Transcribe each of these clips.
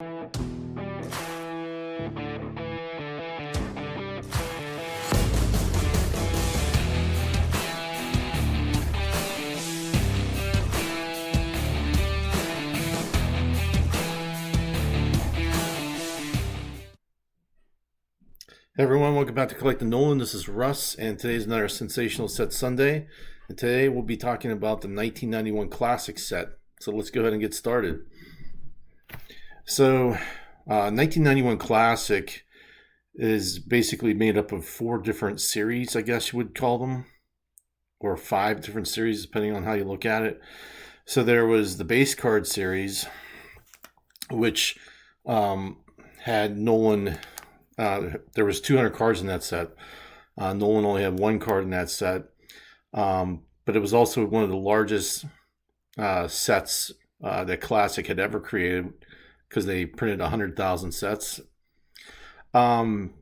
Hey everyone, welcome back to Collecting Nolan. This is Russ, and today's another Sensational Set Sunday. And today we'll be talking about the 1991 Classic set. So let's go ahead and get started. So, 1991 Classic is basically made up of 4 different series, I guess you would call them, or 5 different series, depending on how you look at it. So there was the base card series, which had Nolan. There was 200 cards in that set. Nolan only had 1 card in that set, but it was also one of the largest sets that Classic had ever created because they printed 100,000 sets. And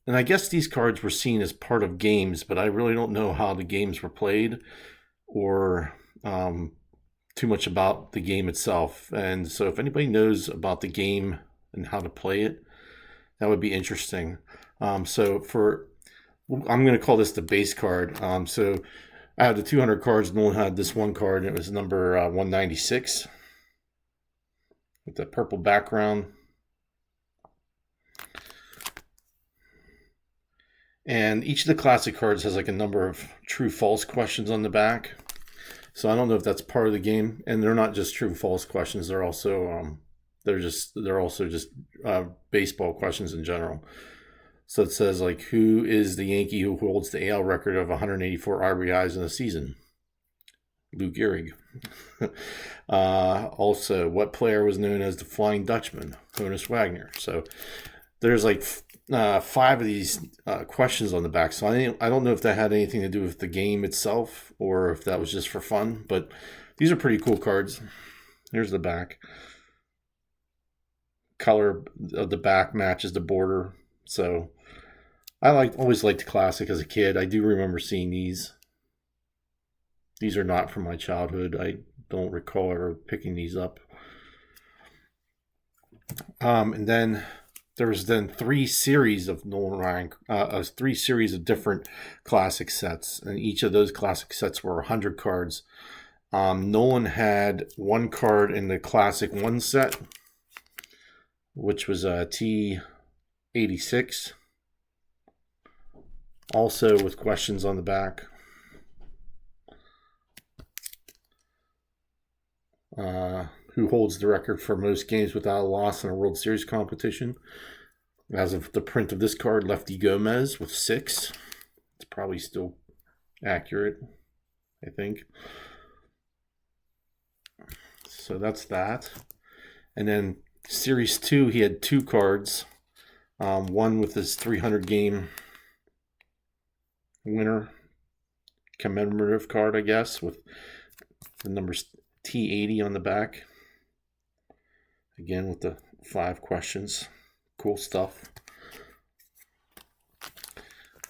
I guess these cards were seen as part of games, but I really don't know how the games were played or too much about the game itself. And so if anybody knows about the game and how to play it, that would be interesting. I'm going to call this the base card. So I had the 200 cards. Nolan had this 1 card, and it was number 196 with the purple background. And each of the classic cards has like a number of true-false questions on the back. So I don't know if that's part of the game. And they're not just true-false questions. They're also They're also just baseball questions in general. So it says like, who is the Yankee who holds the AL record of 184 RBIs in a season? Lou Gehrig. Also, what player was known as the Flying Dutchman? Honus Wagner. So there's like 5 of these questions on the back. So I don't know if that had anything to do with the game itself or if that was just for fun. But these are pretty cool cards. Here's the back. Color of the back matches the border. So I always liked Classic as a kid. I do remember seeing these. These are not from my childhood. I don't recall ever picking these up. And then there was 3 series of Nolan Ryan, 3 series of different Classic sets, and each of those Classic sets were 100 cards. Nolan had 1 card in the Classic 1 set, which was a T86, also with questions on the back. Who holds the record for most games without a loss in a World Series competition? As of the print of this card, Lefty Gomez with 6. It's probably still accurate, I think. So that's that. And then Series 2, he had 2 cards. One with his 300 game winner commemorative card, I guess, with the numbers T80 on the back. Again, with the 5 questions. Cool stuff.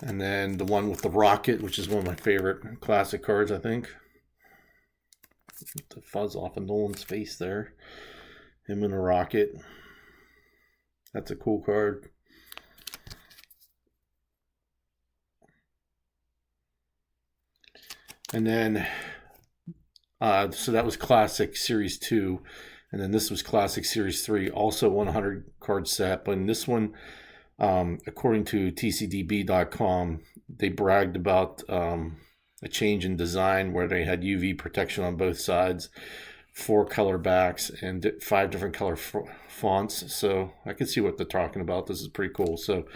And then the one with the rocket, which is one of my favorite Classic cards, I think. The fuzz off of Nolan's face there. Him in a rocket. That's a cool card. And then, so that was Classic Series 2. And then this was Classic Series 3, also 100 card set. But in this one, according to TCDB.com, they bragged about a change in design where they had UV protection on both sides, 4 color backs, and 5 different color fonts. So I can see what they're talking about. This is pretty cool. So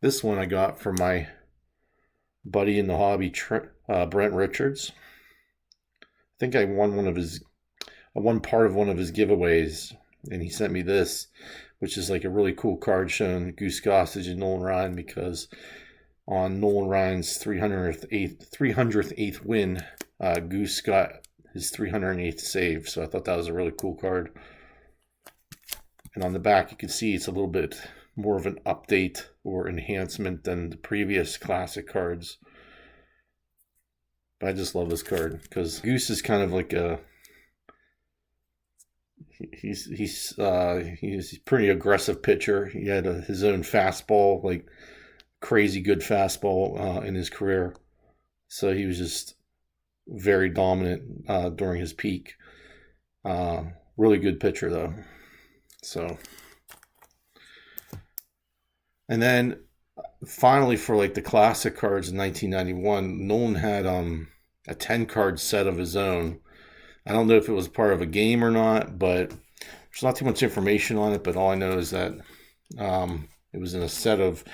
this one I got from my buddy in the hobby, Brent Richards. I think I won one part of one of his giveaways, and he sent me this, which is like a really cool card showing Goose Gossage and Nolan Ryan, because on Nolan Ryan's 308th win, Goose got his 308th save. So I thought that was a really cool card. And on the back, you can see it's a little bit more of an update or enhancement than the previous Classic cards. But I just love this card because Goose is kind of like he's a pretty aggressive pitcher. He had his own fastball, like crazy good fastball in his career. So he was just very dominant during his peak. Really good pitcher though. So, and then finally for like the classic cards in 1991, Nolan had a 10 card set of his own. I don't know if it was part of a game or not, but there's not too much information on it. But all I know is that it was in a set of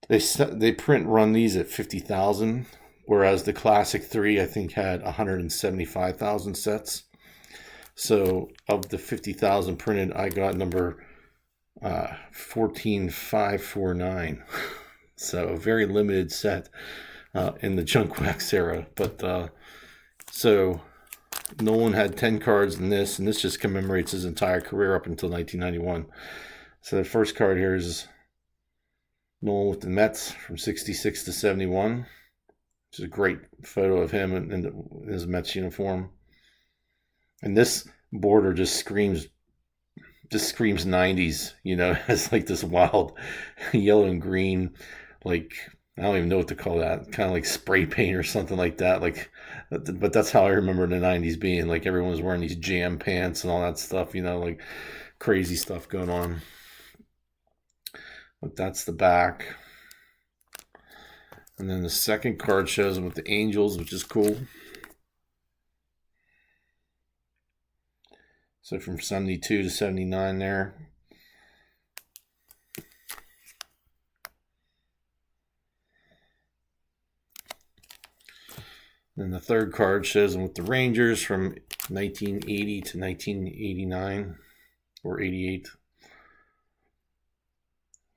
they print run these at 50,000, whereas the classic 3 I think had 175,000 sets. So of the 50,000 printed, I got number 14549. So a very limited set in the junk wax era. But so Nolan had 10 cards in this, and this just commemorates his entire career up until 1991. So the first card here is Nolan with the Mets from 66 to 71. Which is a great photo of him in his Mets uniform. And this border just screams 90s, you know, it's like this wild yellow and green, like, I don't even know what to call that, kind of like spray paint or something like that. Like, but that's how I remember the 90s being. Like, everyone was wearing these jam pants and all that stuff, you know, like crazy stuff going on. But that's the back. And then the second card shows him with the Angels, which is cool. So from 72 to 79 there. Then the third card shows him with the Rangers from 1980 to 1989 or 88.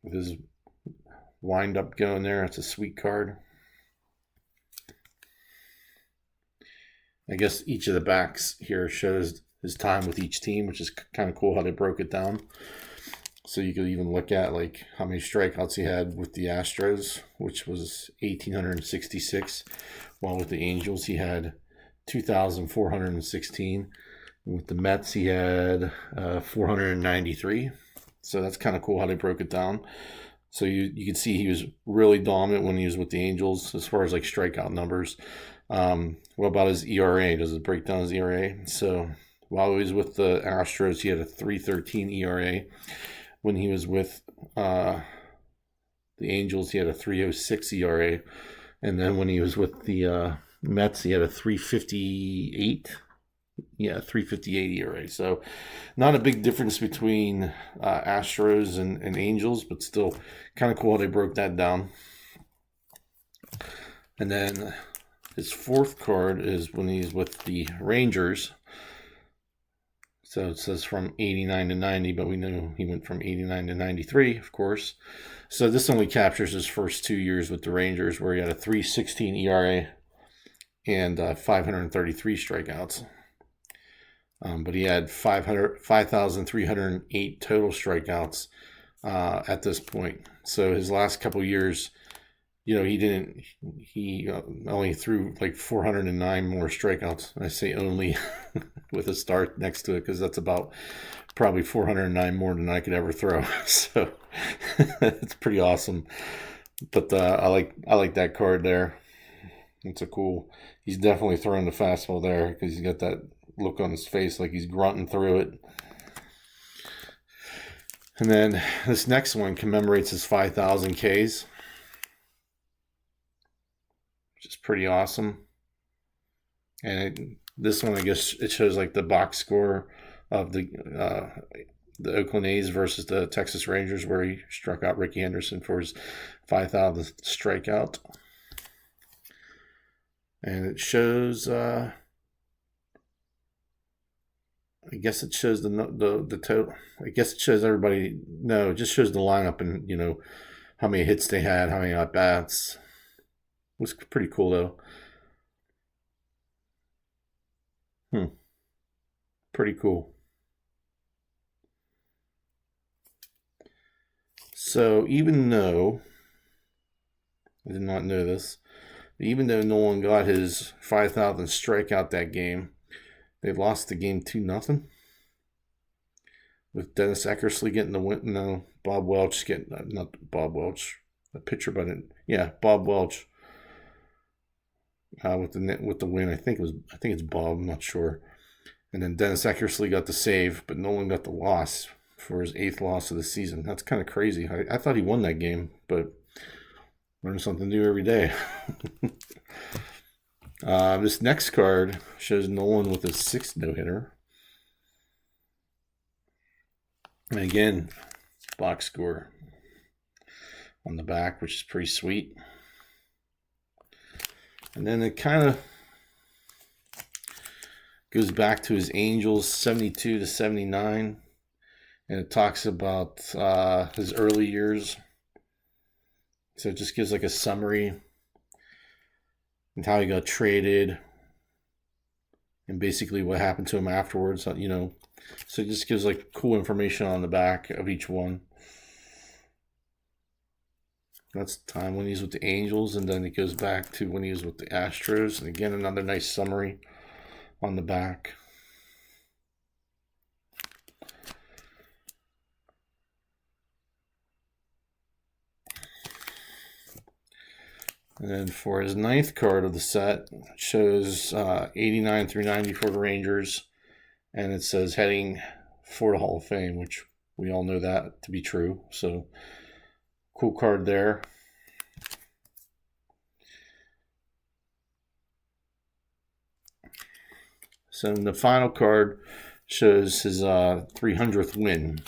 With his wind up going there. It's a sweet card. I guess each of the backs here shows his time with each team, which is kind of cool how they broke it down. So you could even look at like how many strikeouts he had with the Astros, which was 1,866, while with the Angels he had 2,416. And with the Mets he had 493. So that's kind of cool how they broke it down. So you can see he was really dominant when he was with the Angels as far as like strikeout numbers. What about his ERA? Does it break down his ERA? So while he was with the Astros, he had a 3.13 ERA. When he was with the Angels, he had a 3.06 ERA. And then when he was with the Mets, he had a 3.58. Yeah, 3.58 ERA. So not a big difference between Astros and Angels, but still kind of cool how they broke that down. And then his fourth card is when he's with the Rangers. So it says from 89 to 90, but we know he went from 89 to 93, of course. So this only captures his first 2 years with the Rangers, where he had a 3.16 ERA and 533 strikeouts. But he had 5,308 total strikeouts at this point. So his last couple years, you know, he only threw like 409 more strikeouts. I say only with a star next to it, because that's about probably 409 more than I could ever throw. So it's pretty awesome. But I like that card there. It's a cool. He's definitely throwing the fastball there, because he's got that look on his face like he's grunting through it. And then this next one commemorates his 5,000 Ks, which is pretty awesome. And this one, I guess it shows like the box score of the Oakland A's versus the Texas Rangers, where he struck out Ricky Henderson for his 5,000th strikeout. And it shows I guess it shows the total. I guess it shows everybody. No, it just shows the lineup and, you know, how many hits they had, how many at bats. It was pretty cool though. Pretty cool. So even though I did not know this, even though Nolan got his 5,000th strikeout that game, they lost the game 2-0. with Dennis Eckersley getting the win. No, Bob Welch getting, not Bob Welch, the pitcher, but yeah, Bob Welch with the win. I think it's Bob. I'm not sure. And then Dennis Eckersley got the save, but Nolan got the loss for his 8th loss of the season. That's kind of crazy. I thought he won that game, but learn something new every day. This next card shows Nolan with his 6th no-hitter. And again, box score on the back, which is pretty sweet. And then it kind of goes back to his Angels 72 to 79. And it talks about his early years. So it just gives like a summary and how he got traded and basically what happened to him afterwards, So it just gives like cool information on the back of each one. That's the time when he's with the Angels, and then it goes back to when he was with the Astros. And again, another nice summary on the back. And then for his 9th card of the set, it shows 89 through 90 for the Rangers. And it says heading for the Hall of Fame, which we all know that to be true. So, cool card there. So the final card shows his 300th win.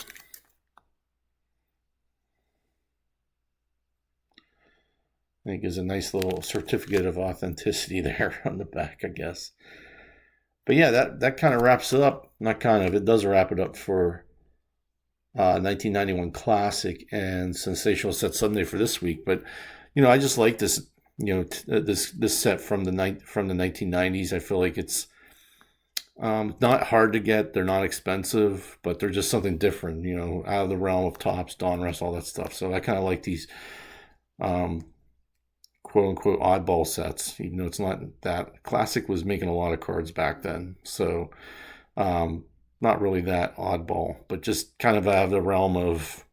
I think is a nice little certificate of authenticity there on the back, I guess. But yeah, that kind of wraps it up. Not kind of, it does wrap it up for 1991 Classic and Sensational Set Sunday for this week. But I just like this. This set from the 1990s. I feel like it's not hard to get. They're not expensive, but they're just something different. Out of the realm of Topps, Donruss, all that stuff. So I kind of like these. Quote unquote oddball sets, even though it's not that. Classic was making a lot of cards back then, so not really that oddball, but just kind of out of the realm of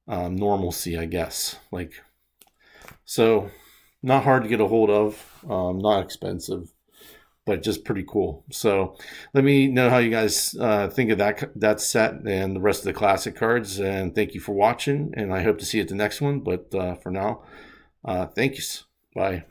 normalcy, I guess. So not hard to get a hold of, not expensive, but just pretty cool. So let me know how you guys think of that set and the rest of the classic cards, and thank you for watching, and I hope to see you at the next one. But for now, thanks. Bye.